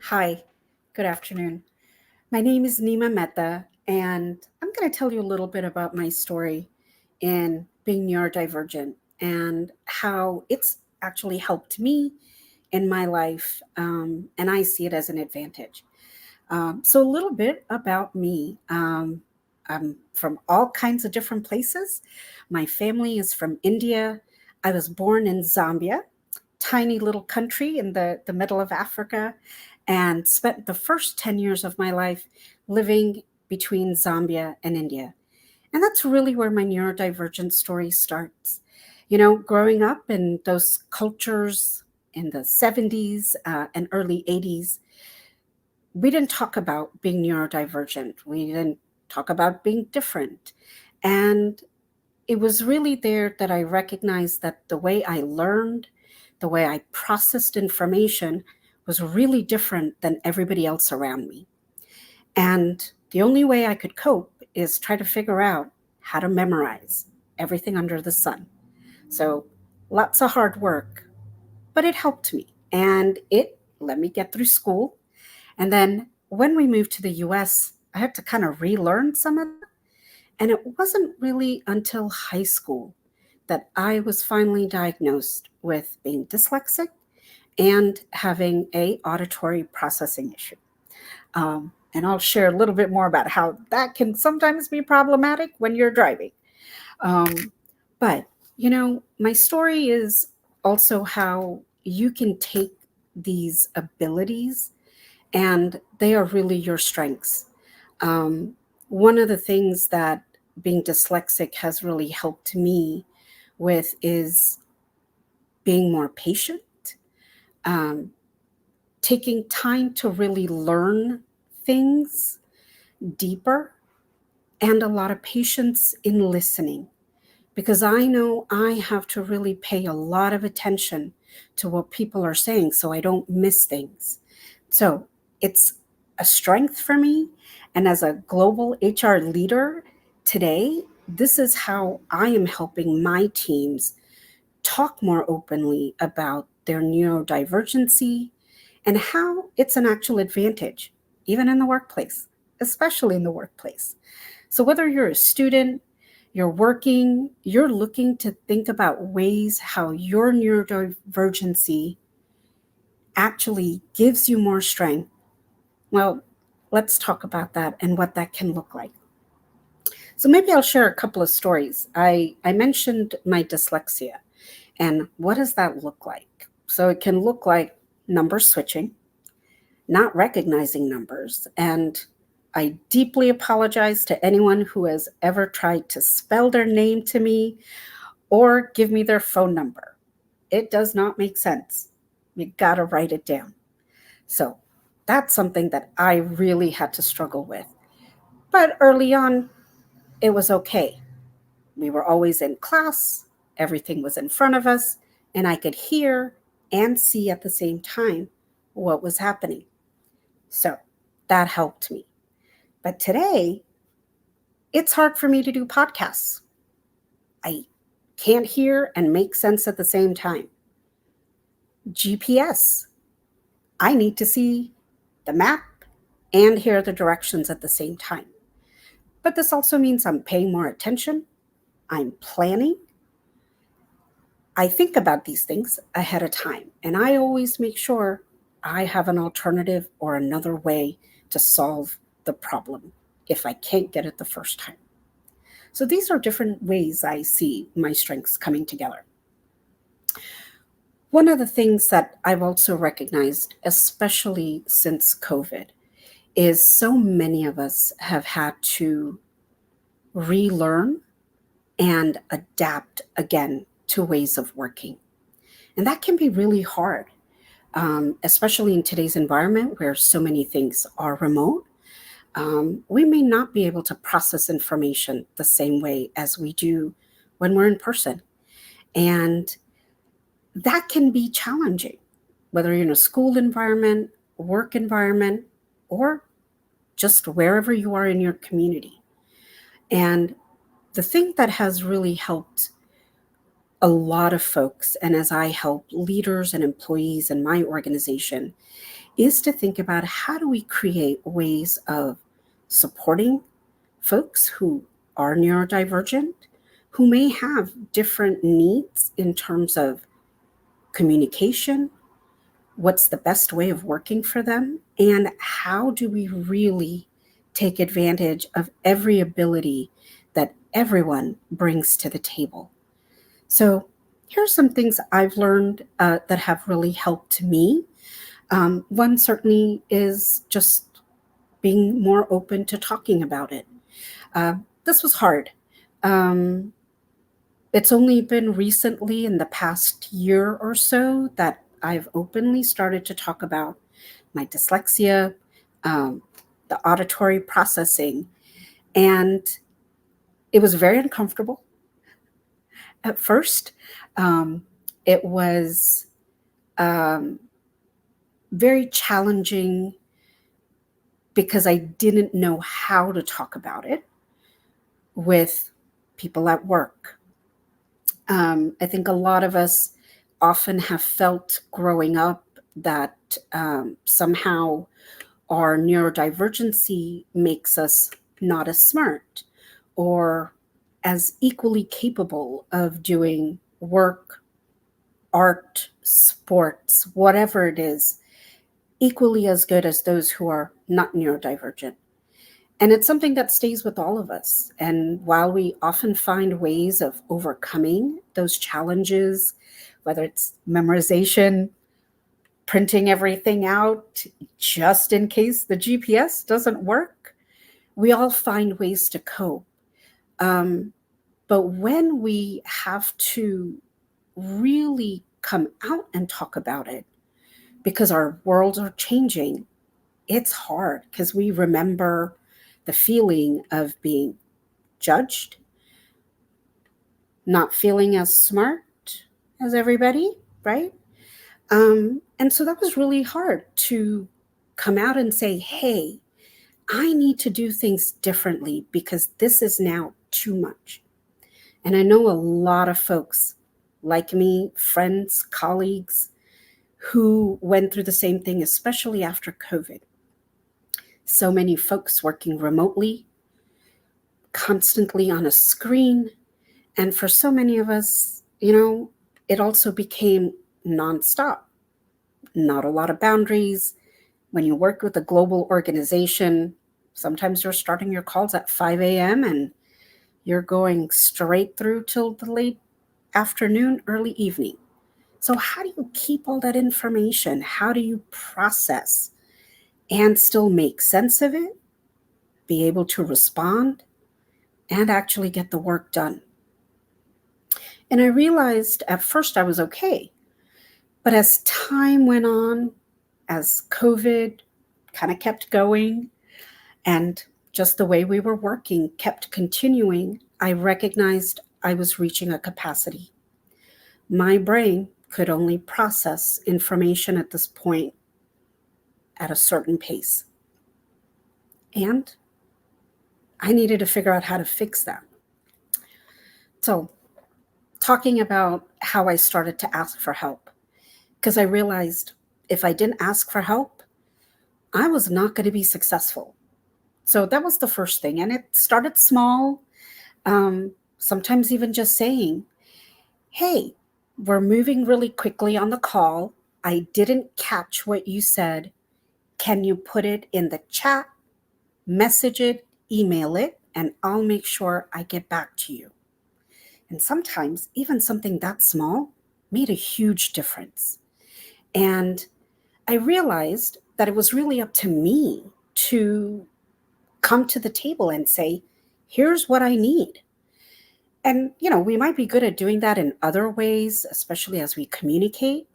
Hi, good afternoon. My name is Neema Mehta, and I'm going to tell you a little bit about my story in being neurodivergent and how it's actually helped me in my life, and I see it as an advantage. So, a little bit about me. I'm from all kinds of different places. My family is from India. I was born in Zambia, tiny little country in the middle of Africa, and spent the first 10 years of my life living between Zambia and India. And that's really where my neurodivergent story starts. Growing up in those cultures in the 70s and early 80s, we didn't talk about being neurodivergent. We didn't talk about being different. And it was really there that I recognized that the way I learned, the way I processed information was really different than everybody else around me. And the only way I could cope is try to figure out how to memorize everything under the sun. So lots of hard work, but it helped me and it let me get through school. And then when we moved to the US, I had to kind of relearn some of that. And it wasn't really until high school that I was finally diagnosed with being dyslexic and having a auditory processing issue. And I'll share a little bit more about how that can sometimes be problematic when you're driving. Um, but my story is also how you can take these abilities and they are really your strengths. Um, One of the things that being dyslexic has really helped me with is being more patient, um, taking time to really learn things deeper, and a lot of patience in listening. Because I know I have to really pay a lot of attention to what people are saying so I don't miss things. So it's a strength for me. And as a global HR leader today, this is how I am helping my teams talk more openly about their neurodivergency and how it's an actual advantage, even in the workplace, especially in the workplace. So, whether you're a student, you're working, you're looking to think about ways how your neurodivergency actually gives you more strength, well, let's talk about that and what that can look like. So, maybe I'll share a couple of stories. I mentioned my dyslexia. And what does that look like? So it can look like number switching, not recognizing numbers. And I deeply apologize to anyone who has ever tried to spell their name to me or give me their phone number. It does not make sense. You got to write it down. So that's something that I really had to struggle with. But early on, it was okay. We were always in class, everything was in front of us, and I could hear and see at the same time what was happening. So that helped me. But today, it's hard for me to do podcasts. I can't hear and make sense at the same time. GPS, I need to see the map and hear the directions at the same time. But this also means I'm paying more attention, I'm planning, I think about these things ahead of time, and I always make sure I have an alternative or another way to solve the problem if I can't get it the first time. So these are different ways I see my strengths coming together. One of the things that I've also recognized, especially since COVID, is so many of us have had to relearn and adapt again to ways of working. And that can be really hard, especially in today's environment where so many things are remote. We may not be able to process information the same way as we do when we're in person. And that can be challenging, whether you're in a school environment, work environment, or just wherever you are in your community. And the thing that has really helped a lot of folks, and as I help leaders and employees in my organization, is to think about how do we create ways of supporting folks who are neurodivergent, who may have different needs in terms of communication, what's the best way of working for them, and how do we really take advantage of every ability that everyone brings to the table. So, here are some things I've learned that have really helped me. One certainly is just being more open to talking about it. This was hard. Um, it's only been recently in the past year or so that I've openly started to talk about my dyslexia, um, the auditory processing, and it was very uncomfortable at first. Um, it was um, very challenging because I didn't know how to talk about it with people at work. I think a lot of us often have felt growing up that somehow our neurodivergency makes us not as smart or as equally capable of doing work, art, sports, whatever it is, equally as good as those who are not neurodivergent. And it's something that stays with all of us. And while we often find ways of overcoming those challenges, whether it's memorization, printing everything out just in case the GPS doesn't work, we all find ways to cope. Um, but when we have to really come out and talk about it, because our worlds are changing, it's hard because we remember the feeling of being judged, not feeling as smart as everybody, right? And so that was really hard to come out and say, hey, I need to do things differently because this is now too much. And I know a lot of folks like me, friends, colleagues, who went through the same thing, especially after COVID. So many folks working remotely, constantly on a screen. And for so many of us, it also became nonstop, not a lot of boundaries. When you work with a global organization, sometimes you're starting your calls at 5 a.m. and you're going straight through till the late afternoon, early evening. So, how do you keep all that information? How do you process and still make sense of it, be able to respond, and actually get the work done? And I realized at first I was okay. But as time went on, as COVID kind of kept going, and just the way we were working kept continuing, I recognized I was reaching a capacity. My brain could only process information at this point at a certain pace. And I needed to figure out how to fix that. So, talking about how I started to ask for help, because I realized if I didn't ask for help, I was not going to be successful. So that was the first thing. And it started small, sometimes even just saying, hey, we're moving really quickly on the call. I didn't catch what you said. Can you put it in the chat, message it, email it, and I'll make sure I get back to you. And sometimes even something that small made a huge difference. And I realized that it was really up to me to come to the table and say, here's what I need. And, we might be good at doing that in other ways, especially as we communicate.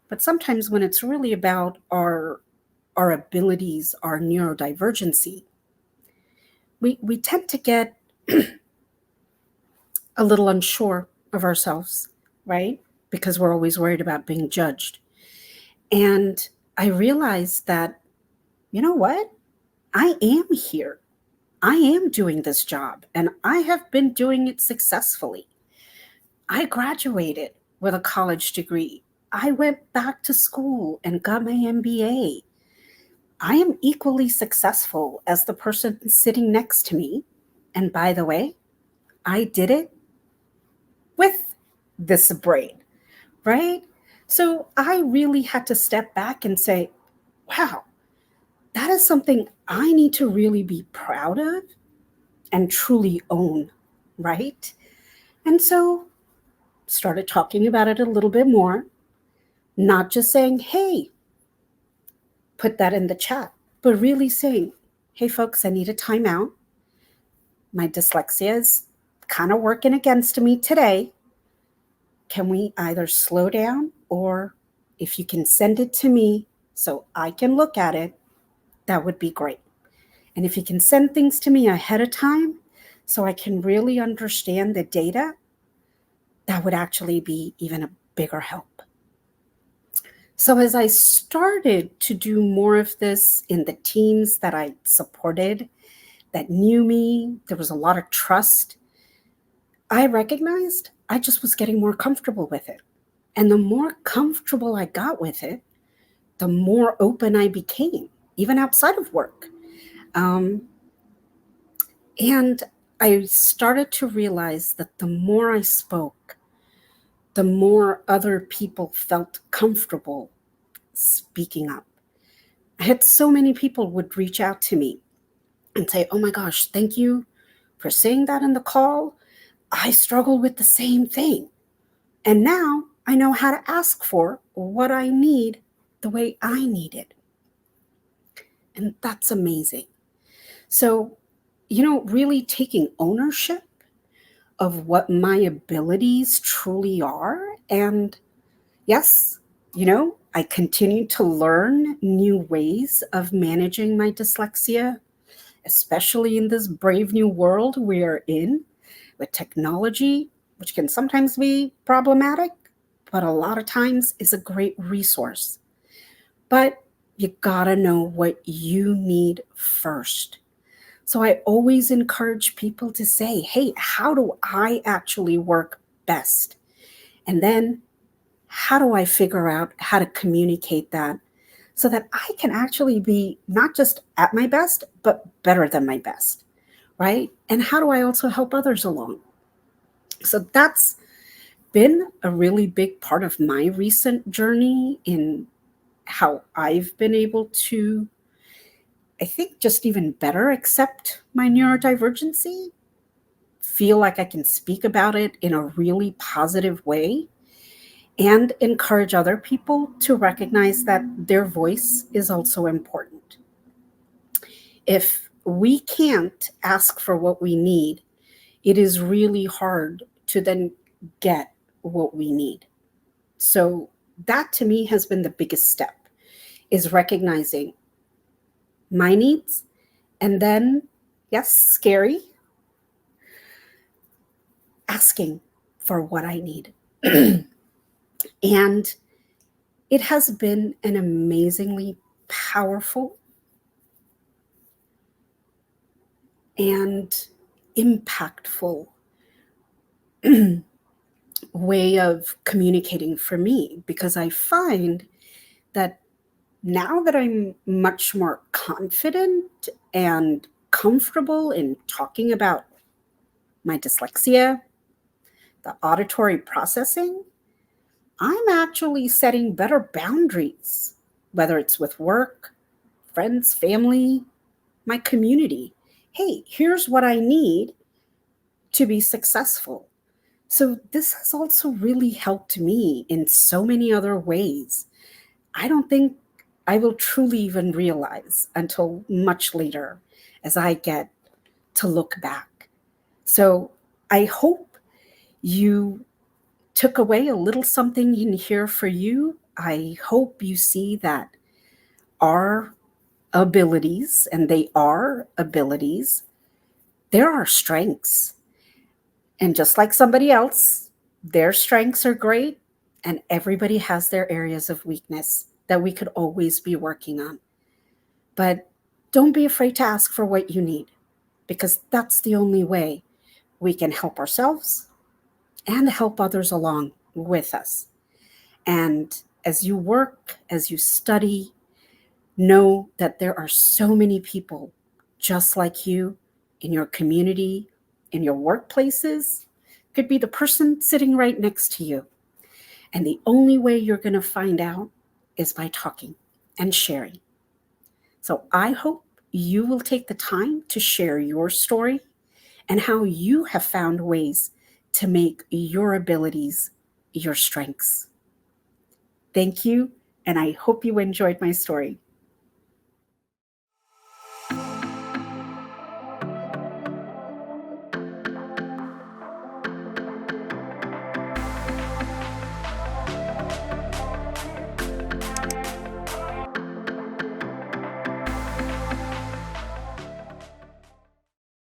But sometimes when it's really about our abilities, our neurodivergency, we tend to get a little unsure of ourselves, right? Because we're always worried about being judged. And I realized that, you know what? I am here. I am doing this job and I have been doing it successfully. I graduated with a college degree. I went back to school and got my MBA. I am equally successful as the person sitting next to me. And by the way, I did it with this brain, right? So I really had to step back and say, wow, that is something I need to really be proud of and truly own, right? And so started talking about it a little bit more, not just saying, hey, put that in the chat, but really saying, hey, folks, I need a timeout. My dyslexia is kind of working against me today. Can we either slow down, or if you can send it to me so I can look at it, that would be great. And if you can send things to me ahead of time so I can really understand the data, that would actually be even a bigger help. So as I started to do more of this in the teams that I supported, that knew me, there was a lot of trust, I recognized I just was getting more comfortable with it. And the more comfortable I got with it, the more open I became, even outside of work. Um, and I started to realize that the more I spoke, the more other people felt comfortable speaking up. I had so many people would reach out to me and say, oh my gosh, thank you for saying that in the call. I struggle with the same thing. And now I know how to ask for what I need the way I need it. And that's amazing. So, really taking ownership of what my abilities truly are. And yes, I continue to learn new ways of managing my dyslexia, especially in this brave new world we are in with technology, which can sometimes be problematic, but a lot of times is a great resource. But you gotta know what you need first. So I always encourage people to say, hey, how do I actually work best? And then how do I figure out how to communicate that so that I can actually be not just at my best, but better than my best, right? And how do I also help others along? So that's been a really big part of my recent journey in how I've been able to, I think, just even better accept my neurodivergency, feel like I can speak about it in a really positive way, and encourage other people to recognize that their voice is also important. If we can't ask for what we need, it is really hard to then get what we need. So that to me has been the biggest step, is recognizing my needs, and then, yes, scary, asking for what I need. And it has been an amazingly powerful and impactful way of communicating for me, because I find that now that I'm much more confident and comfortable in talking about my dyslexia, the auditory processing, I'm actually setting better boundaries, whether it's with work, friends, family, my community. Hey, here's what I need to be successful. So this has also really helped me in so many other ways. I don't think I will truly even realize until much later as I get to look back. So I hope you took away a little something in here for you. I hope you see that our abilities, and they are abilities, there are strengths. And just like somebody else, their strengths are great, and everybody has their areas of weakness that we could always be working on. But don't be afraid to ask for what you need, because that's the only way we can help ourselves and help others along with us. And as you work, as you study, Know that there are so many people just like you in your community, in your workplaces. Could be the person sitting right next to you. And the only way you're going to find out is by talking and sharing. So I hope you will take the time to share your story and how you have found ways to make your abilities your strengths. Thank you, and I hope you enjoyed my story.